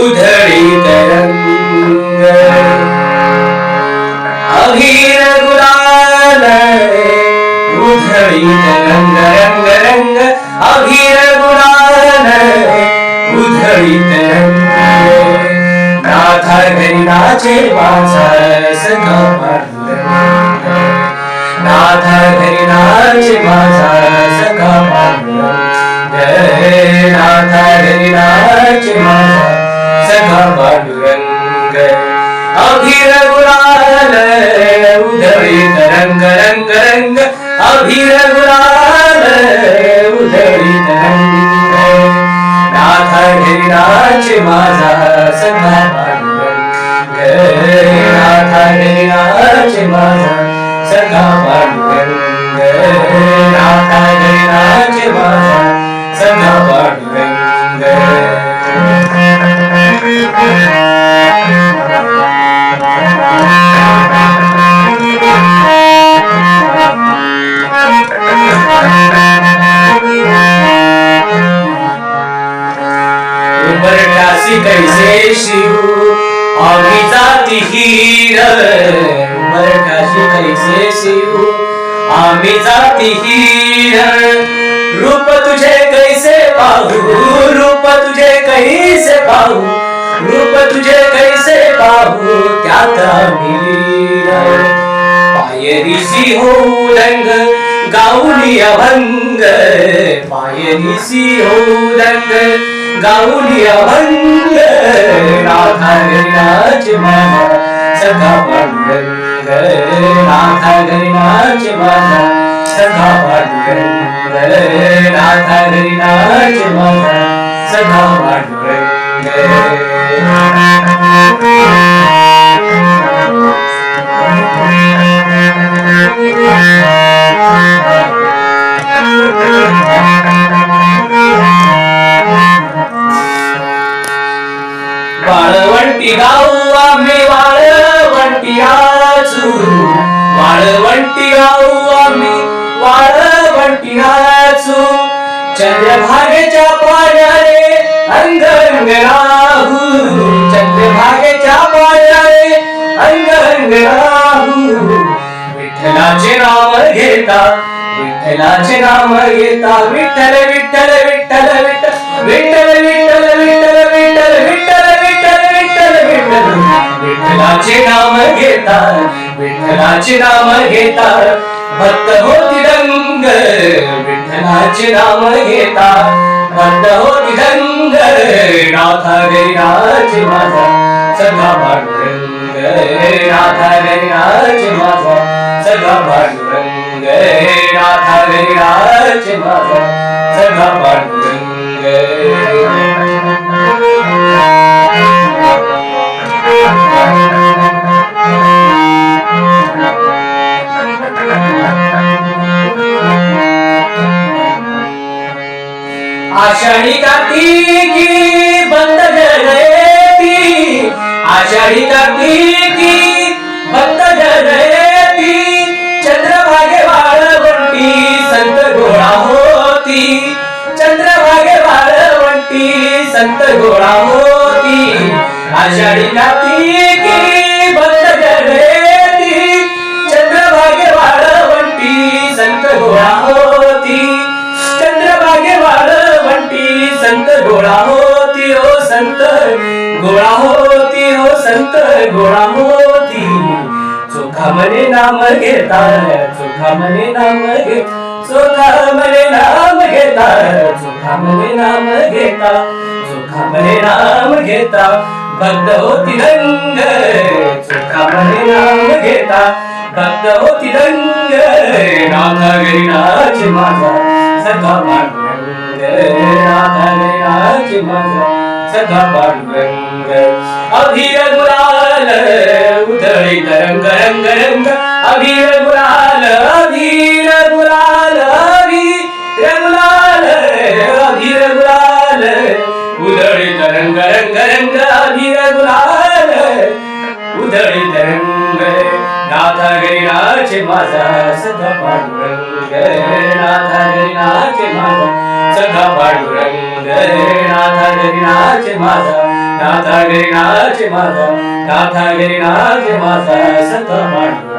उधळीत रंग अभिर गुलाल उधळीत रंग रंग रंग अभिर गुलाल उधळीत रंग नाथा घरी नाचे माझा सखा पांडुरंग नाथा घरी नाचे माझा सखा पांडुरंग नाथा घरी नाचे माझा सखा पांडुरंग अभिर गुलाल उधळीत रंग रंग रंग अभिर गुलाल उधळीत रंग नाथा घरी नाचे माझा सखा पांडुरंग नाथा घरी नाचे माझा सखा पांडुरंग नाथा घरी नाचे माझा सखा पांडुरंग उमरटासी कैसे शिव आम्ही जाती हीर उमरटासी कैसे शिव आम्ही जाती हीर रूप तुझे कैसे पाहू रूप तुझे कैसे पाहू रूप तुझे कैसे पाहू त्यात मीर पायरीसी हो रंग गाऊली अभंग पायरीसी हो रंग गाऊली अभंग नाथा घरी नाचे माझा सखा पांडुरंग नाथा घरी नाचे माझा सखा पांडुरंग नाथा घरी नाचे माझा सखा पांडुरंग वाळवंटी गाऊ आम्ही वाळवंटी आचू वाळवंटी गाऊ आम्ही वाळवंटी आचू चंद्रभागेच्या पाण्याने अंग अंग राहू चंद्रभागेच्या पाण्याने अंग अंग राहू विठ्ठलाचे नाम घेता विठ्ठलाचे नाम घेता विठ्ठल विठ्ठल विठ्ठल विठ्ठल विठ्ठल विठ्ठल विठ्ठल विठ्ठल विठ्ठल विठ्ठल विठ्ठल विठ्ठलाचे नाम घेता विठ्ठलाचे नाम घेता भक्त होती दंग विठ्ठलाचे नाम घेता भक्त होती दंग नाथा घरी नाचे माझा सखा पांडुरंग नाथा घरी नाचे माझा सखा पांडुरंग नाथा घरी नाचे माझा सखा पांडुरंग आषाढी कार्तिकी बंद जयती आषाढी कार्तिकी बंद जयती चंद्रभागे वाळवंटी संत गोळा होती चंद्रभागे वाळवंटी संत गोळा होती आषाढी कार्तिकी बंद जयती चंद्रभागे वाळवंटी संत गोळा होती चंद्रभागे वाळवंटी संत गोळा होती हो संत गोळा होती हो संत गोळा होती चोखा मने नाम घेता चोखा मने नाम घेता सुखामले नाम घेता सुखामले नाम घेता सुखामले नाम घेता भक्त होती रंग सुखामले नाम घेता भक्त होती रंग नाथा घरी नाच माझा सखा पांडुरंग नाथा घरी नाच माझा सखा पांडुरंग अधीर गुलाल उधळीत रंग रंग रंग अधीर गुलाल अधीर गुलाल अधीर गुलाल अधीर गुलाल उधळीत रंग रंग रंग अधीर गुलाल उधळीत रंग नाथा घरी नाच माझा सखा पांडुरंग नाथा घरी नाच माझा सखा पांडुरंग नाथा घरी नाच माझा नाथा घरी नाच माझा नाथा घरी नाच माझा सखा पांडुरंग